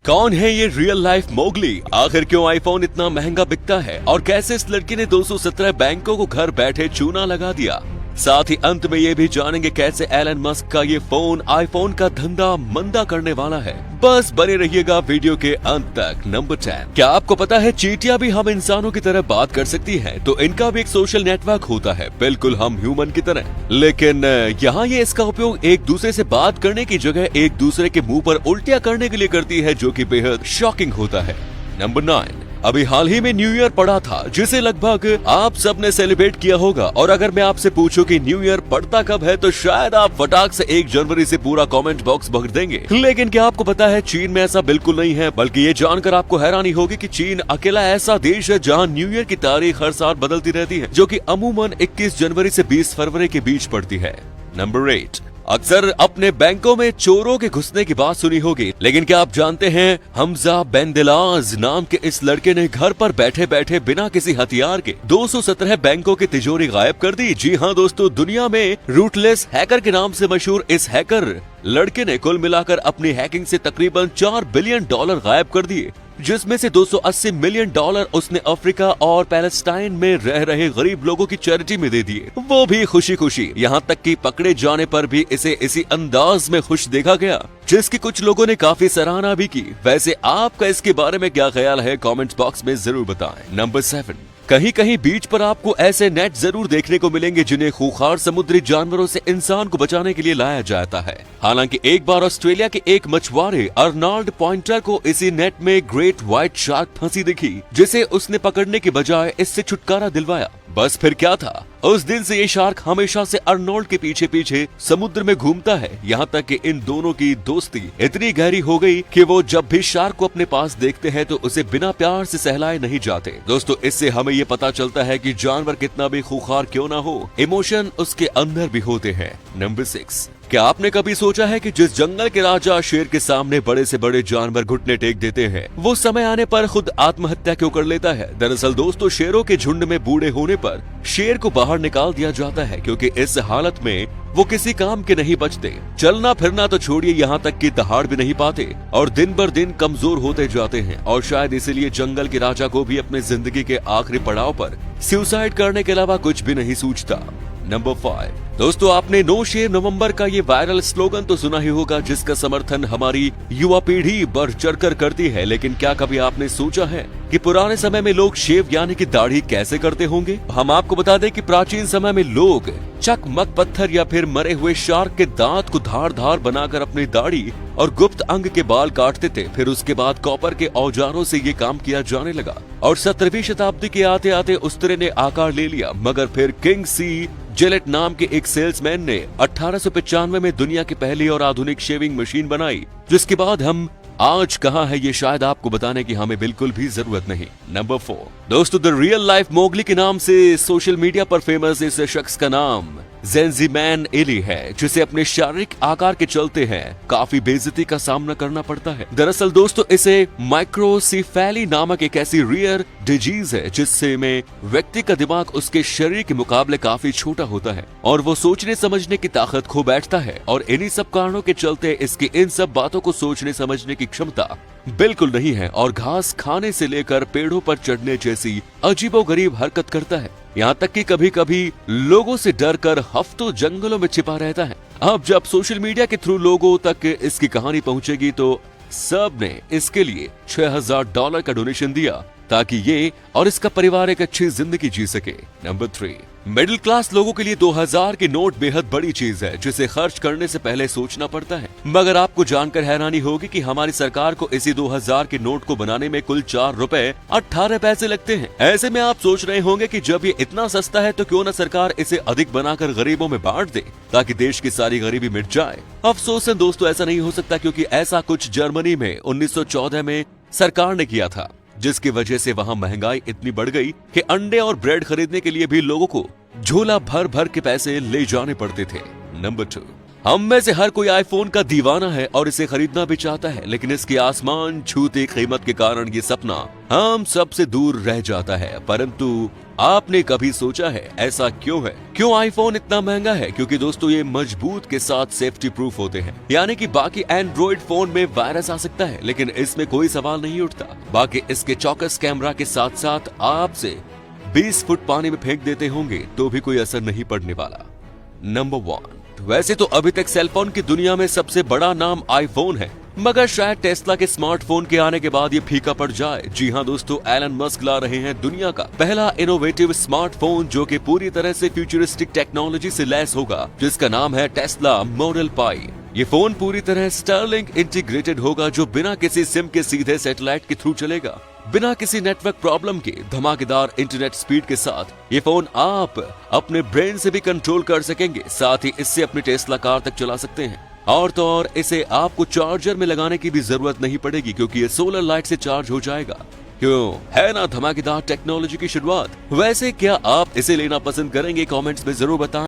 कौन है ये रियल लाइफ मोगली? आखिर क्यों आईफोन इतना महंगा बिकता है और कैसे इस लड़की ने 217 बैंकों को घर बैठे चूना लगा दिया। साथ ही अंत में ये भी जानेंगे कैसे एलन मस्क का ये फोन आईफोन का धंधा मंदा करने वाला है। बस बने रहिएगा वीडियो के अंत तक। नंबर 10, क्या आपको पता है चींटियां भी हम इंसानों की तरह बात कर सकती हैं? तो इनका भी एक सोशल नेटवर्क होता है, बिल्कुल हम ह्यूमन की तरह। लेकिन यहाँ ये इसका उपयोग एक दूसरे से बात करने की जगह एक दूसरे के मुंह पर उल्टियां करने के लिए करती है, जो कि बेहद शॉकिंग होता है। नंबर 9, अभी हाल ही में न्यू ईयर पड़ा था, जिसे लगभग आप सबने सेलिब्रेट किया होगा। और अगर मैं आपसे पूछूं कि न्यू ईयर पड़ता कब है, तो शायद आप फटाक से 1 जनवरी से पूरा कमेंट बॉक्स भर देंगे। लेकिन क्या आपको पता है चीन में ऐसा बिल्कुल नहीं है, बल्कि ये जानकर आपको हैरानी होगी कि चीन अकेला ऐसा देश है जहां न्यू ईयर की तारीख हर साल बदलती रहती है, जो कि अमूमन 21 जनवरी से 20 फरवरी के बीच पड़ती है। नंबर 8, अक्सर अपने बैंकों में चोरों के घुसने की बात सुनी होगी, लेकिन क्या आप जानते हैं हमजा बेंदिलाज नाम के इस लड़के ने घर पर बैठे बैठे बिना किसी हथियार के 217 बैंकों की तिजोरी गायब कर दी। जी हाँ दोस्तों, दुनिया में रूटलेस हैकर के नाम से मशहूर इस हैकर लड़के ने कुल मिलाकर अपनी हैकिंग से तकरीबन $4 बिलियन गायब कर दिए, जिसमें से $280 मिलियन उसने अफ्रीका और पैलेस्टाइन में रह रहे गरीब लोगों की चैरिटी में दे दिए, वो भी खुशी खुशी। यहाँ तक कि पकड़े जाने पर भी इसे इसी अंदाज में खुश देखा गया, जिसकी कुछ लोगों ने काफी सराहना भी की। वैसे आपका इसके बारे में क्या ख्याल है, कमेंट्स बॉक्स में जरूर बताएं। नंबर 7, कहीं कहीं बीच पर आपको ऐसे नेट जरूर देखने को मिलेंगे जिन्हें खूंखार समुद्री जानवरों से इंसान को बचाने के लिए लाया जाता है। हालांकि एक बार ऑस्ट्रेलिया के एक मछुआरे अर्नॉल्ड पॉइंटर को इसी नेट में ग्रेट व्हाइट शार्क फंसी दिखी, जिसे उसने पकड़ने के बजाय इससे छुटकारा दिलवाया। बस फिर क्या था, उस दिन से ये शार्क हमेशा से अर्नोल्ड के पीछे पीछे समुद्र में घूमता है। यहाँ तक कि इन दोनों की दोस्ती इतनी गहरी हो गई कि वो जब भी शार्क को अपने पास देखते हैं तो उसे बिना प्यार से सहलाए नहीं जाते। दोस्तों, इससे हमें ये पता चलता है कि जानवर कितना भी खूंखार क्यों ना हो, इमोशन उसके अंदर भी होते हैं। नंबर 6, क्या आपने कभी सोचा है कि जिस जंगल के राजा शेर के सामने बड़े से बड़े जानवर घुटने टेक देते हैं, वो समय आने पर खुद आत्महत्या क्यों कर लेता है? दरअसल दोस्तों, शेरों के झुंड में बूढ़े होने पर शेर को बाहर निकाल दिया जाता है, क्योंकि इस हालत में वो किसी काम के नहीं बचते। चलना फिरना तो छोड़िए, यहाँ तक कि दहाड़ भी नहीं पाते और दिन बर दिन कमजोर होते जाते हैं। और शायद इसीलिए जंगल के राजा को भी अपने जिंदगी के आखिरी पड़ाव पर सुसाइड करने के अलावा कुछ भी नहीं सूझता। नंबर 5, दोस्तों आपने नो शेर नवंबर का ये वायरल स्लोगन तो सुना ही होगा, जिसका समर्थन हमारी युवा पीढ़ी बढ़ चढ़कर करती है। लेकिन क्या कभी आपने सोचा है कि पुराने समय में लोग शेव यानी कि दाढ़ी कैसे करते होंगे? हम आपको बता दें कि प्राचीन समय में लोग चकमक पत्थर या फिर मरे हुए शार्क के दांत को धार धार बनाकर अपनी दाढ़ी और गुप्त अंग के बाल काटते थे। फिर उसके बाद कॉपर के औजारों से ये काम किया जाने लगा और 17वीं शताब्दी के आते आते उस तरह ने आकार ले लिया। मगर फिर किंग सी जिलेट नाम के एक सेल्समैन ने 1895 में दुनिया की पहली और आधुनिक शेविंग मशीन बनाई, जिसके बाद हम आज कहाँ है ये शायद आपको बताने की हमें बिल्कुल भी जरूरत नहीं। नंबर 4, दोस्तों द रियल लाइफ मोगली के नाम से सोशल मीडिया पर फेमस इस शख्स का नाम जेंजीमैन एली है, जिसे अपने शारीरिक आकार के चलते हैं काफी बेइज्जती का सामना करना पड़ता है। दरअसल दोस्तों, इसे माइक्रोसिफेली नामक एक ऐसी रेयर डिजीज है जिससे में व्यक्ति का दिमाग उसके शरीर के मुकाबले काफी छोटा होता है और वो सोचने समझने की ताकत खो बैठता है। और इन्हीं सब कारणों के चलते इसकी इन सब बातों को सोचने समझने की क्षमता बिल्कुल नहीं है और घास खाने से लेकर पेड़ों पर चढ़ने जैसी अजीबोगरीब हरकत करता है। यहाँ तक कि कभी कभी लोगों से डर कर हफ्तों जंगलों में छिपा रहता है। अब जब सोशल मीडिया के थ्रू लोगों तक इसकी कहानी पहुंचेगी तो सब ने इसके लिए $6000 का डोनेशन दिया ताकि ये और इसका परिवार एक अच्छी जिंदगी जी सके। नंबर 3, मिडिल क्लास लोगों के लिए 2000 के नोट बेहद बड़ी चीज है, जिसे खर्च करने से पहले सोचना पड़ता है। मगर आपको जानकर हैरानी होगी कि हमारी सरकार को इसी 2000 के नोट को बनाने में कुल ₹4.18 लगते हैं। ऐसे में आप सोच रहे होंगे कि जब ये इतना सस्ता है तो क्यों न सरकार इसे अधिक बनाकर गरीबों में बांट दे ताकि देश की सारी गरीबी मिट जाए। अफसोस है दोस्तों, ऐसा नहीं हो सकता, क्योंकि ऐसा कुछ जर्मनी में 1914 में सरकार ने किया था, जिसकी वजह से वहां महंगाई इतनी बढ़ गई कि अंडे और ब्रेड खरीदने के लिए भी लोगों को झोला भर भर के पैसे ले जाने पड़ते थे। नंबर 2, हम में से हर कोई आईफोन का दीवाना है और इसे खरीदना भी चाहता है, लेकिन इसकी आसमान छूती कीमत के कारण ये सपना हम सबसे दूर रह जाता है। परंतु आपने कभी सोचा है ऐसा क्यों है? क्यों आईफोन इतना महंगा है? क्योंकि दोस्तों ये मजबूत के साथ सेफ्टी प्रूफ होते हैं, यानी कि बाकी एंड्रॉइड फोन में वायरस आ सकता है, लेकिन इसमें कोई सवाल नहीं उठता। बाकी इसके चौकस कैमरा के साथ साथ आपसे 20 फुट पानी में फेंक देते होंगे तो भी कोई असर नहीं पड़ने वाला। नंबर 1, वैसे तो अभी तक सेलफोन की दुनिया में सबसे बड़ा नाम आईफोन है, मगर शायद टेस्ला के स्मार्टफोन के आने के बाद ये फीका पड़ जाए। जी हाँ दोस्तों, एलन मस्क ला रहे हैं दुनिया का पहला इनोवेटिव स्मार्टफोन जो कि पूरी तरह से फ्यूचरिस्टिक टेक्नोलॉजी से लैस होगा, जिसका नाम है टेस्ला मॉडल पाई। ये फोन पूरी तरह स्टारलिंक इंटीग्रेटेड होगा, जो बिना किसी सिम के सीधे सैटेलाइट के थ्रू चलेगा, बिना किसी नेटवर्क प्रॉब्लम के। धमाकेदार इंटरनेट स्पीड के साथ ये फोन आप अपने ब्रेन से भी कंट्रोल कर सकेंगे, साथ ही इससे अपनी टेस्ला कार तक चला सकते हैं। और तो और इसे आपको चार्जर में लगाने की भी जरूरत नहीं पड़ेगी, क्योंकि ये सोलर लाइट से चार्ज हो जाएगा। क्यों है ना धमाकेदार टेक्नोलॉजी की शुरुआत? वैसे क्या आप इसे लेना पसंद करेंगे? कमेंट्स में जरूर बताएं।